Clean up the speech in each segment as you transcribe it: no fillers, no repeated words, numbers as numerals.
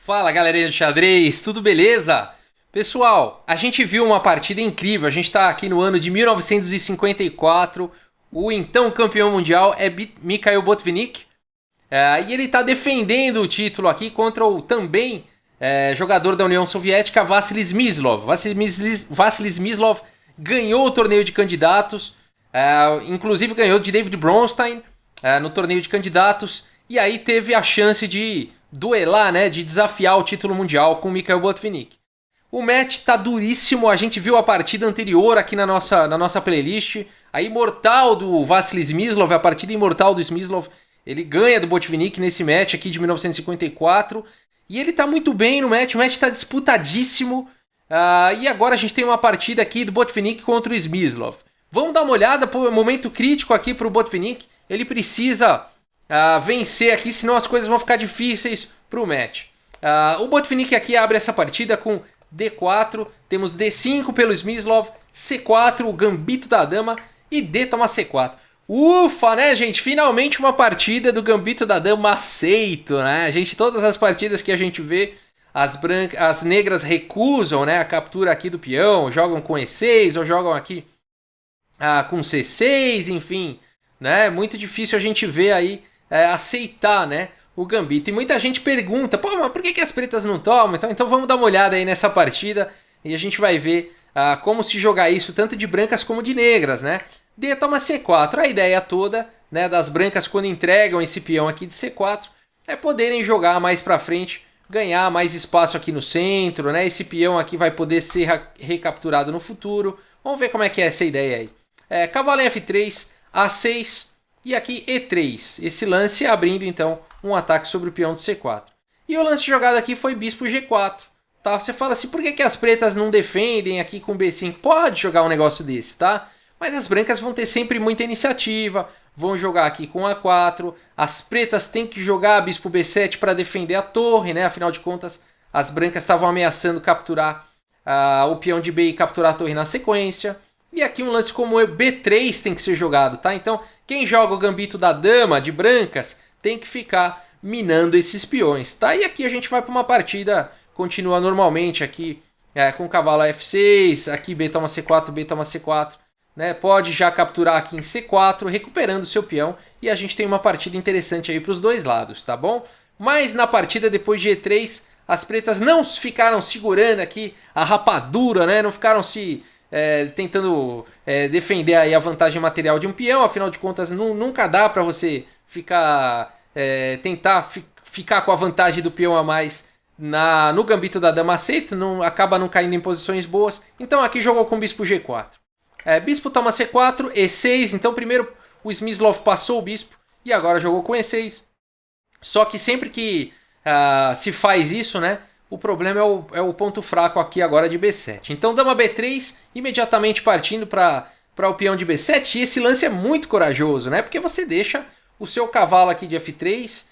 Fala galerinha do xadrez, tudo beleza? Pessoal, a gente viu uma partida incrível, a gente está aqui no ano de 1954, o então campeão mundial é Mikhail Botvinnik, e ele está defendendo o título aqui contra o também jogador da União Soviética, Vassili Smyslov. Vassili Smyslov ganhou o torneio de candidatos, inclusive ganhou de David Bronstein no torneio de candidatos, e aí teve a chance de duelar, né, de desafiar o título mundial com o Mikhail Botvinnik. O match tá duríssimo, a gente viu a partida anterior aqui na nossa playlist, a imortal do Vassili Smyslov, a partida imortal do Smyslov, ele ganha do Botvinnik nesse match aqui de 1954, e ele tá muito bem no match, o match tá disputadíssimo, e agora a gente tem uma partida aqui do Botvinnik contra o Smyslov. Vamos dar uma olhada, momento crítico aqui pro Botvinnik, ele precisa vencer aqui, senão as coisas vão ficar difíceis pro match. O Botvinnik aqui abre essa partida com D4, temos D5 pelo Smyslov, C4, o gambito da dama e D toma C4. Ufa, né, gente? Finalmente uma partida do gambito da dama aceito, né? Todas as partidas que a gente vê, as negras recusam, né, a captura aqui do peão, jogam com E6 ou jogam aqui com C6, enfim, né? Muito difícil a gente ver aí aceitar, né, o gambito. E muita gente pergunta, pô, mas por que as pretas não tomam? Então vamos dar uma olhada aí nessa partida e a gente vai ver como se jogar isso tanto de brancas como de negras, né? D toma C4. A ideia toda, né, das brancas quando entregam esse peão aqui de C4 é poderem jogar mais pra frente, ganhar mais espaço aqui no centro, né? Esse peão aqui vai poder ser recapturado no futuro. Vamos ver como é que é essa ideia aí. Cavalo em F3, A6 e aqui E3. Esse lance abrindo então um ataque sobre o peão de C4. E o lance jogado aqui foi bispo G4. Tá? Você fala assim, por que as pretas não defendem aqui com B5? Pode jogar um negócio desse, tá? Mas as brancas vão ter sempre muita iniciativa, vão jogar aqui com A4, as pretas têm que jogar bispo B7 para defender a torre, né? Afinal de contas, as brancas estavam ameaçando capturar o peão de B e capturar a torre na sequência. E aqui um lance como o B3 tem que ser jogado, tá? Então, quem joga o gambito da dama de brancas tem que ficar minando esses peões, tá? E aqui a gente vai para uma partida, continua normalmente aqui com cavalo F6, aqui B toma C4, B toma C4, né? Pode já capturar aqui em C4, recuperando o seu peão, e a gente tem uma partida interessante aí para os dois lados, tá bom? Mas na partida depois de E3, as pretas não ficaram segurando aqui a rapadura, né? Não ficaram tentando defender aí a vantagem material de um peão, afinal de contas nunca dá para você tentar ficar com a vantagem do peão a mais no gambito da dama aceita, acaba não caindo em posições boas. Então aqui jogou com bispo G4. Bispo toma C4, E6, então primeiro o Smyslov passou o bispo e agora jogou com E6. Só que sempre que se faz isso, né, o problema é o ponto fraco aqui agora de B7. Então dama B3, imediatamente partindo para o peão de B7. E esse lance é muito corajoso, né? Porque você deixa o seu cavalo aqui de F3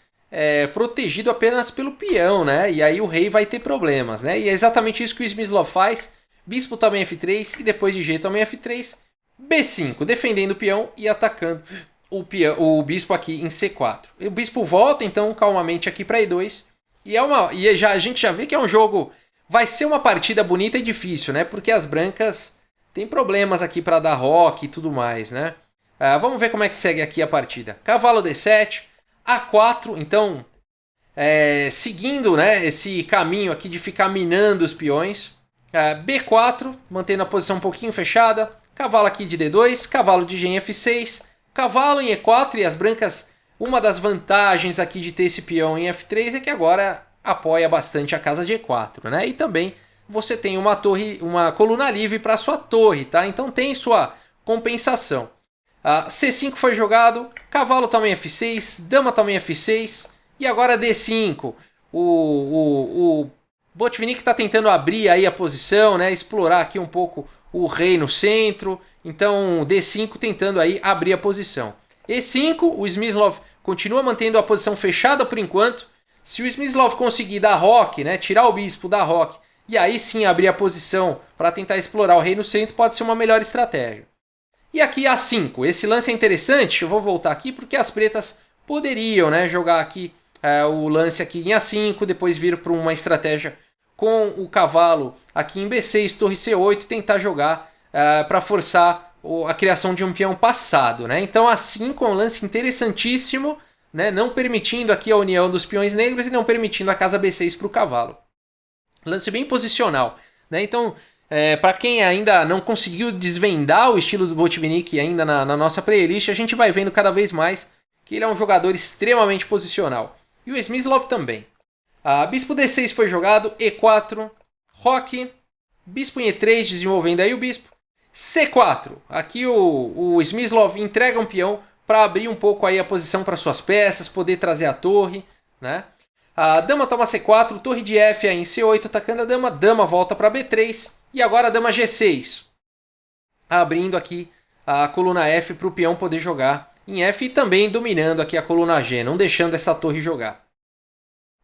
protegido apenas pelo peão, né? E aí o rei vai ter problemas, né? E é exatamente isso que o Smyslov faz. Bispo também F3 e depois de G também F3. B5, defendendo o peão e atacando o bispo aqui em C4. O bispo volta então calmamente aqui para E2. E a gente já vê que é um jogo, vai ser uma partida bonita e difícil, né? Porque as brancas têm problemas aqui para dar roque e tudo mais, né? Vamos ver como é que segue aqui a partida. Cavalo D7, A4, então seguindo, né, esse caminho aqui de ficar minando os peões. B4, mantendo a posição um pouquinho fechada. Cavalo aqui de D2, cavalo de G em F6, cavalo em E4 e as brancas... Uma das vantagens aqui de ter esse peão em F3 é que agora apoia bastante a casa de E4, né? E também você tem uma coluna livre para sua torre, tá? Então tem sua compensação. C5 foi jogado, cavalo também F6, dama também F6 e agora D5. O Botvinnik está tentando abrir aí a posição, né? Explorar aqui um pouco o rei no centro. Então D5 tentando aí abrir a posição. E5, o Smyslov continua mantendo a posição fechada por enquanto. Se o Smyslov conseguir dar roque, né, tirar o bispo, dar roque, e aí sim abrir a posição para tentar explorar o rei no centro, pode ser uma melhor estratégia. E aqui A5, esse lance é interessante, eu vou voltar aqui porque as pretas poderiam, né, jogar aqui o lance aqui em A5, depois vir para uma estratégia com o cavalo aqui em B6, torre C8, tentar jogar para forçar a criação de um peão passado, né? Então A5 é um lance interessantíssimo, né? Não permitindo aqui a união dos peões negros e não permitindo a casa B6 para o cavalo. Lance bem posicional, né? Então, para quem ainda não conseguiu desvendar o estilo do Botvinnik ainda na nossa playlist, a gente vai vendo cada vez mais que ele é um jogador extremamente posicional. E o Smyslov também. Bispo D6 foi jogado, E4, roque, bispo em E3, desenvolvendo aí o bispo. C4, aqui o Smyslov entrega um peão para abrir um pouco aí a posição para suas peças, poder trazer a torre, né? A dama toma C4, torre de F aí em C8, atacando a dama volta para B3 e agora a dama G6, abrindo aqui a coluna F para o peão poder jogar em F e também dominando aqui a coluna G, não deixando essa torre jogar.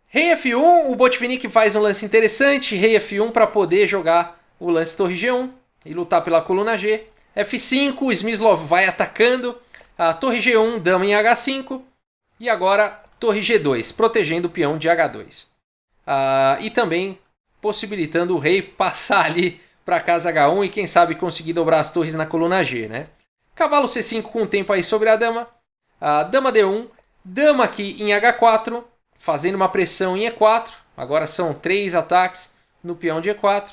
Rei F1, o Botvinnik faz um lance interessante, rei F1 para poder jogar o lance torre G1 e lutar pela coluna G. F5, o Smyslov vai atacando a torre G1, dama em H5 e agora torre G2, protegendo o peão de H2. E também possibilitando o rei passar ali para a casa H1 e quem sabe conseguir dobrar as torres na coluna G, né? Cavalo C5 com o tempo aí sobre a dama. Dama D1, dama aqui em H4, fazendo uma pressão em E4. Agora são 3 ataques no peão de E4.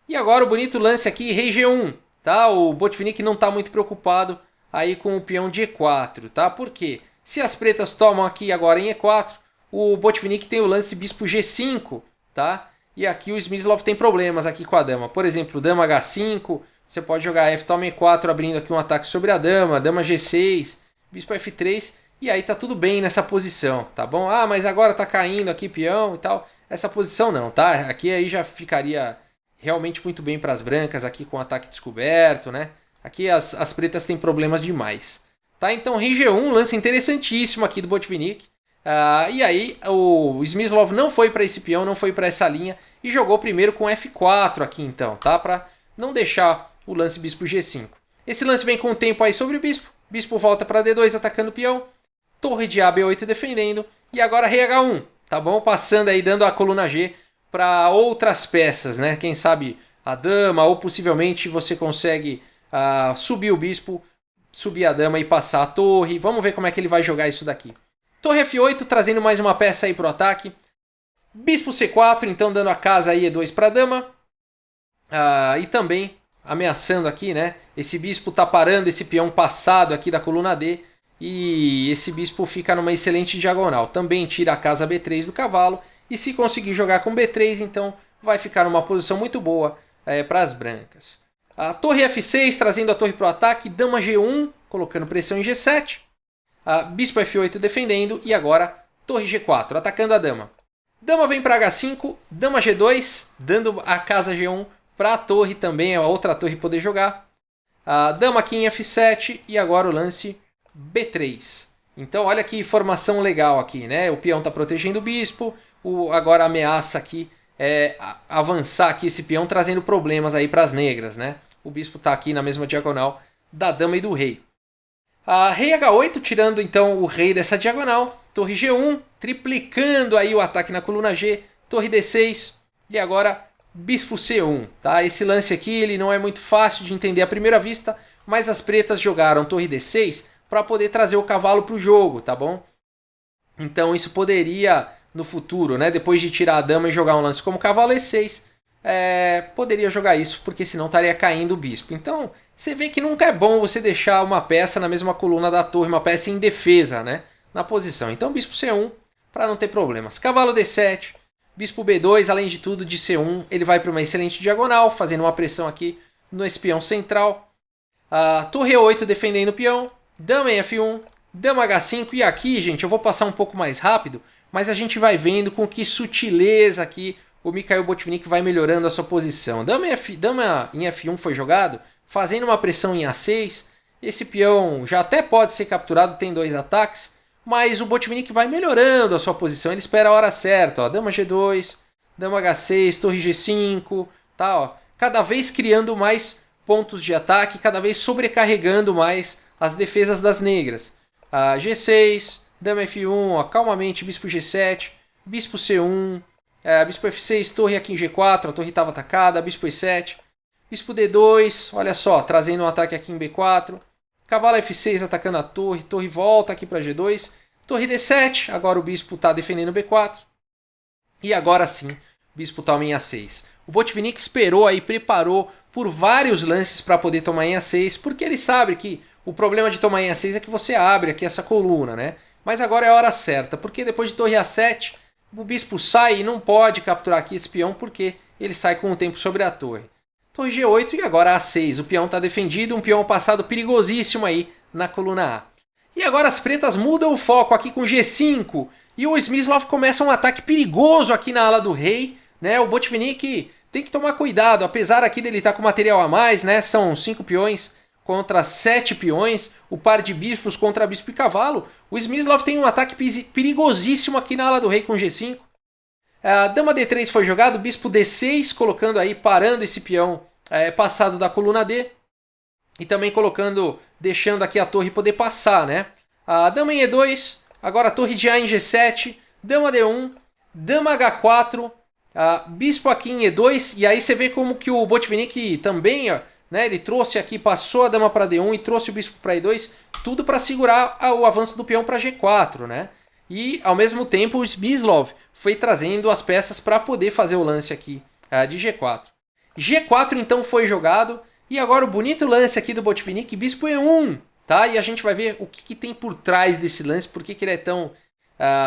E agora o bonito lance aqui, rei G1. Tá? O Botvinnik não está muito preocupado aí com o peão de E4. Tá? Por quê? Se as pretas tomam aqui agora em E4, o Botvinnik tem o lance bispo G5. Tá? E aqui o Smyslov tem problemas aqui com a dama. Por exemplo, dama H5, você pode jogar F toma E4 abrindo aqui um ataque sobre a dama G6, bispo F3, e aí tá tudo bem nessa posição, tá bom? Mas agora tá caindo aqui peão e tal. Essa posição não, tá? Aqui aí já ficaria realmente muito bem para as brancas aqui com ataque descoberto, né? Aqui as pretas têm problemas demais. Tá? Então rei G1, lance interessantíssimo aqui do Botvinnik. E aí o Smyslov não foi para esse peão, não foi para essa linha e jogou primeiro com F4 aqui então, tá? Para não deixar o lance bispo G5. Esse lance vem com o tempo aí sobre o bispo. Bispo volta para D2 atacando o peão. Torre de A, B8 defendendo. E agora rei H1, tá bom? Passando aí, dando a coluna G para outras peças, né? Quem sabe a dama ou possivelmente você consegue subir o bispo, subir a dama e passar a torre. Vamos ver como é que ele vai jogar isso daqui. Torre F8, trazendo mais uma peça aí pro ataque. Bispo C4, então dando a casa aí E2 para a dama. E também ameaçando aqui, né? Esse bispo tá parando esse peão passado aqui da coluna D. E esse bispo fica numa excelente diagonal. Também tira a casa B3 do cavalo. E se conseguir jogar com B3, então vai ficar numa posição muito boa para as brancas. A torre F6, trazendo a torre para o ataque. Dama G1, colocando pressão em G7. Bispo F8 defendendo. E agora torre G4, atacando a dama. Dama vem para H5. Dama G2, dando a casa G1 para a torre também, a outra torre poder jogar. Dama aqui em F7 e agora o lance B3. Então olha que formação legal aqui, né? O peão está protegendo o bispo. Agora a ameaça aqui é avançar aqui esse peão, trazendo problemas aí para as negras, né? O bispo está aqui na mesma diagonal da dama e do rei. Rei H8, tirando então o rei dessa diagonal. Torre G1, triplicando aí o ataque na coluna G. Torre D6 e agora bispo C1, tá? Esse lance aqui ele não é muito fácil de entender à primeira vista, mas as pretas jogaram torre D6 para poder trazer o cavalo para o jogo, tá bom? Então isso poderia, no futuro, né, depois de tirar a dama e jogar um lance como cavalo E6, poderia jogar isso, porque senão estaria caindo o bispo. Então você vê que nunca é bom você deixar uma peça na mesma coluna da torre, uma peça em defesa, né, na posição. Então bispo C1 para não ter problemas. Cavalo D7. Bispo B2, além de tudo, de C1, ele vai para uma excelente diagonal, fazendo uma pressão aqui no espião central. Torre E8 defendendo o peão. Dama em F1, dama H5. E aqui, gente, eu vou passar um pouco mais rápido, mas a gente vai vendo com que sutileza aqui o Mikhail Botvinnik vai melhorando a sua posição. Dama em F1 foi jogado, fazendo uma pressão em A6. Esse peão já até pode ser capturado, tem 2 ataques. Mas o Botvinnik vai melhorando a sua posição, ele espera a hora certa. Ó. Dama G2, dama H6, torre G5, tá, ó. Cada vez criando mais pontos de ataque, cada vez sobrecarregando mais as defesas das negras. G6, dama F1, ó, calmamente, bispo G7, bispo C1, bispo F6, torre aqui em G4, a torre estava atacada, bispo E7, bispo D2, olha só, trazendo um ataque aqui em B4, cavalo F6 atacando a torre, torre volta aqui para G2, torre D7, agora o bispo está defendendo B4, e agora sim, bispo toma em A6. O Botvinnik esperou aí, preparou por vários lances para poder tomar em A6, porque ele sabe que o problema de tomar em A6 é que você abre aqui essa coluna, né? Mas agora é a hora certa, porque depois de torre A7, o bispo sai e não pode capturar aqui esse peão, porque ele sai com o tempo sobre a torre. Torre G8 e agora A6, o peão está defendido, um peão passado perigosíssimo aí na coluna A. E agora as pretas mudam o foco aqui com G5, e o Smyslov começa um ataque perigoso aqui na ala do rei, né? O Botvinnik tem que tomar cuidado, apesar aqui dele estar com material a mais, né? São 5 peões contra 7 peões, o par de bispos contra bispo e cavalo. O Smyslov tem um ataque perigosíssimo aqui na ala do rei com G5. A dama D3 foi jogado, bispo D6, colocando aí, parando esse peão passado da coluna D. E também colocando, deixando aqui a torre poder passar, né? A dama em E2, agora a torre de A em G7, dama D1, dama H4, bispo aqui em E2, e aí você vê como que o Botvinnik também, ó, né, ele trouxe aqui, passou a dama para D1 e trouxe o bispo para E2, tudo para segurar o avanço do peão para G4, né? E ao mesmo tempo o Smyslov foi trazendo as peças para poder fazer o lance aqui de G4. G4 então foi jogado, e agora o bonito lance aqui do Botvinnik, bispo E1, tá? E a gente vai ver o que tem por trás desse lance, por que ele é tão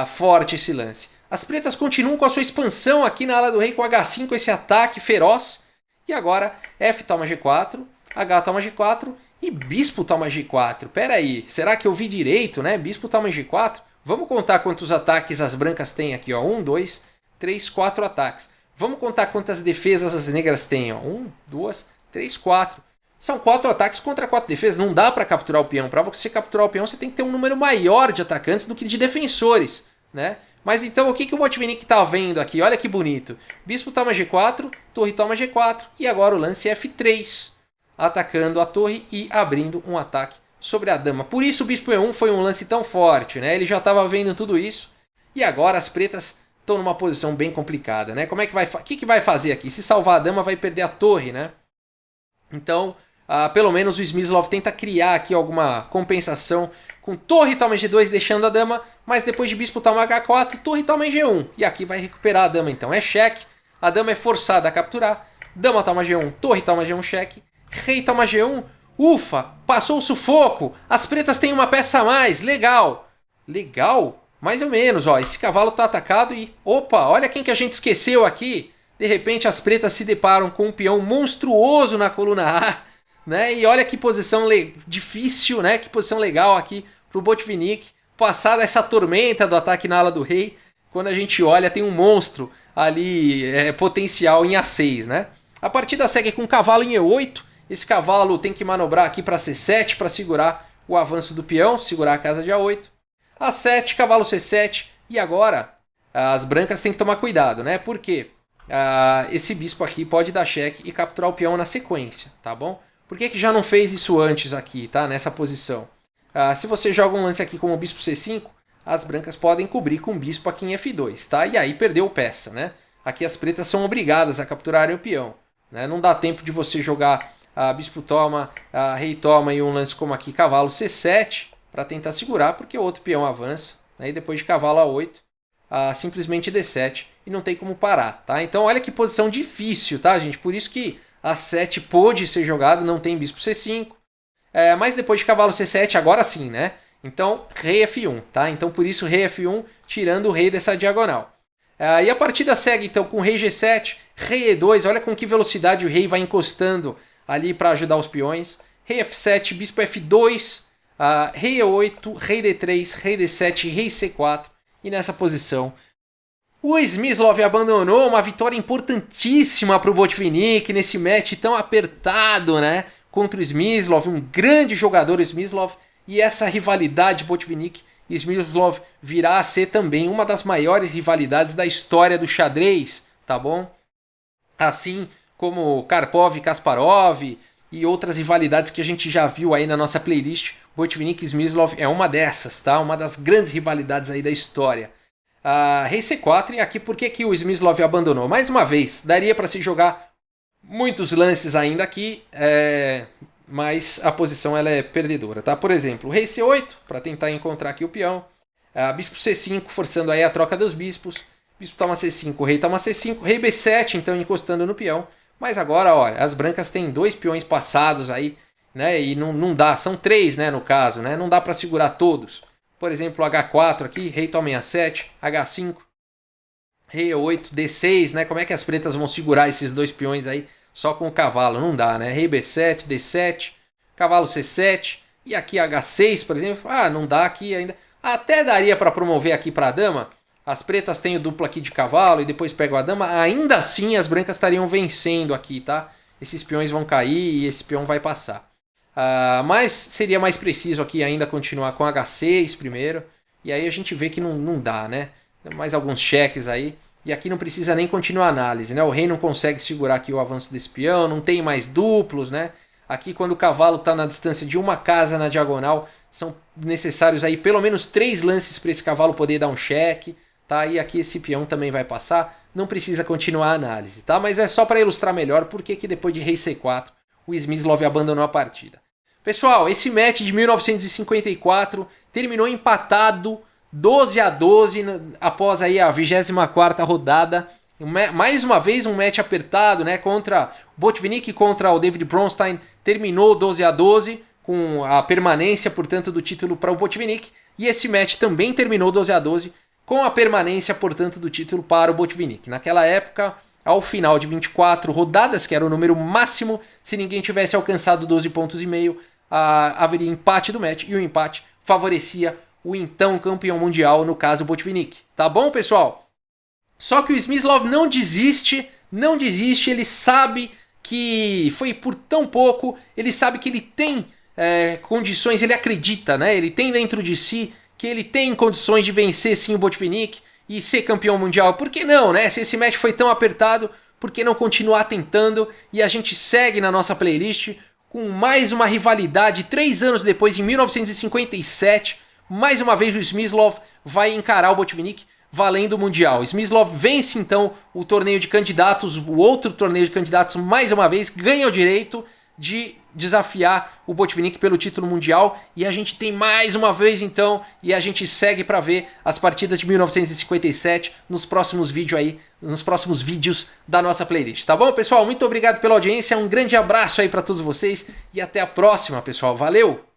forte esse lance. As pretas continuam com a sua expansão aqui na ala do rei com H5, esse ataque feroz. E agora F toma G4, H toma G4 e bispo toma G4. Pera aí, será que eu vi direito, né? Bispo toma G4. Vamos contar quantos ataques as brancas têm aqui, ó. 1, 2, 3, 4 ataques. Vamos contar quantas defesas as negras têm, ó. 1, 2, 3, 4. São 4 ataques contra 4 defesas. Não dá para capturar o peão. Para você capturar o peão, você tem que ter um número maior de atacantes do que de defensores, né? Mas então o que o Botvinnik está vendo aqui? Olha que bonito. Bispo toma G4, torre toma G4 e agora o lance F3. Atacando a torre e abrindo um ataque sobre a dama. Por isso o bispo E1 foi um lance tão forte, né? Ele já estava vendo tudo isso. E agora as pretas estão numa posição bem complicada, né? Como é que vai, o que vai fazer aqui? Se salvar a dama vai perder a torre, né? Então, pelo menos o Smyslov tenta criar aqui alguma compensação com torre toma G2 deixando a dama, mas depois de bispo toma H4, torre toma G1. E aqui vai recuperar a dama, então é cheque. A dama é forçada a capturar. Dama toma G1, torre toma G1, cheque. Rei toma G1. Ufa, passou o sufoco. As pretas têm uma peça a mais, legal. Legal? Mais ou menos, ó. Esse cavalo tá atacado e... Opa, olha quem que a gente esqueceu aqui. De repente as pretas se deparam com um peão monstruoso na coluna A, né? E olha que posição difícil, né? Que posição legal aqui pro Botvinnik. Passada essa tormenta do ataque na ala do rei, quando a gente olha tem um monstro ali potencial em A6, né? A partida segue com o cavalo em E8. Esse cavalo tem que manobrar aqui para C7 para segurar o avanço do peão, segurar a casa de A8. A7, cavalo C7 e agora as brancas têm que tomar cuidado, né? Porque esse bispo aqui pode dar cheque e capturar o peão na sequência, tá bom? Por que já não fez isso antes aqui, tá? Nessa posição. Se você joga um lance aqui como o bispo C5, as brancas podem cobrir com o bispo aqui em F2, tá? E aí perdeu peça, né? Aqui as pretas são obrigadas a capturarem o peão, né? Não dá tempo de você jogar bispo toma, rei toma e um lance como aqui, cavalo C7, para tentar segurar, porque o outro peão avança, né? E depois de cavalo A8, simplesmente D7 e não tem como parar, tá? Então olha que posição difícil, tá, gente? Por isso que A7 pôde ser jogado, não tem bispo C5. Mas depois de cavalo C7, agora sim, né? Então, rei F1, tá? Então, por isso, rei F1, tirando o rei dessa diagonal. E a partida segue, então, com rei G7, rei E2. Olha com que velocidade o rei vai encostando ali para ajudar os peões. Rei F7, bispo F2, rei E8, rei D3, rei D7, rei C4. E nessa posição, o Smyslov abandonou uma vitória importantíssima para o Botvinnik nesse match tão apertado, né? Contra o Smyslov, um grande jogador Smyslov, e essa rivalidade Botvinnik e Smyslov virá a ser também uma das maiores rivalidades da história do xadrez, tá bom? Assim como Karpov e Kasparov e outras rivalidades que a gente já viu aí na nossa playlist Botvinnik e Smyslov é uma dessas, tá? Uma das grandes rivalidades aí da história. Rei C4, e aqui por que o Smyslov abandonou? Mais uma vez, daria para se jogar muitos lances ainda aqui, mas a posição ela é perdedora, tá? Por exemplo, Rei C8, para tentar encontrar aqui o peão. Bispo C5, forçando aí a troca dos bispos. Bispo toma C5, rei toma C5. Rei B7, então encostando no peão. Mas agora, ó, as brancas têm 2 peões passados aí, né? E não dá, são 3, né, no caso, né? Não dá para segurar todos. Por exemplo, H4 aqui, rei toma E7, H5, rei E8, D6, né? Como é que as pretas vão segurar esses 2 peões aí só com o cavalo? Não dá, né? Rei B7, D7, cavalo C7 e aqui H6, por exemplo. Não dá aqui ainda. Até daria para promover aqui para a dama. As pretas têm o duplo aqui de cavalo e depois pegam a dama. Ainda assim as brancas estariam vencendo aqui, tá? Esses peões vão cair e esse peão vai passar. Mas seria mais preciso aqui ainda continuar com H6 primeiro. E aí a gente vê que não dá, né? Mais alguns cheques aí. E aqui não precisa nem continuar a análise, né? O rei não consegue segurar aqui o avanço desse peão. Não tem mais duplos, né? Aqui quando o cavalo está na distância de uma casa na diagonal, são necessários aí pelo menos 3 lances para esse cavalo poder dar um cheque. Tá? E aqui esse peão também vai passar. Não precisa continuar a análise, tá? Mas é só para ilustrar melhor porque que depois de rei C4 o Smyslov abandonou a partida. Pessoal, esse match de 1954 terminou empatado 12-12 após aí a 24ª rodada. Mais uma vez um match apertado, né? Contra o Botvinnik contra o David Bronstein. Terminou 12-12 com a permanência, portanto, do título para o Botvinnik. E esse match também terminou 12-12 com a permanência, portanto, do título para o Botvinnik. Naquela época, ao final de 24 rodadas, que era o número máximo, se ninguém tivesse alcançado 12 pontos e meio, haveria empate do match, e o empate favorecia o então campeão mundial, no caso, o Botvinnik. Tá bom, pessoal? Só que o Smyslov não desiste, ele sabe que foi por tão pouco, ele sabe que ele tem condições, ele acredita, né? Ele tem dentro de si que ele tem condições de vencer sim o Botvinnik e ser campeão mundial. Por que não, né? Se esse match foi tão apertado, por que não continuar tentando? E a gente segue na nossa playlist com mais uma rivalidade. 3 anos depois, em 1957, mais uma vez o Smyslov vai encarar o Botvinnik valendo o Mundial. Smyslov vence então o torneio de candidatos, o outro torneio de candidatos mais uma vez, ganha o direito de desafiar o Botvinnik pelo título mundial, e a gente tem mais uma vez então, e a gente segue para ver as partidas de 1957 nos próximos vídeos da nossa playlist, tá bom, pessoal? Muito obrigado pela audiência, um grande abraço aí para todos vocês e até a próxima, pessoal. Valeu!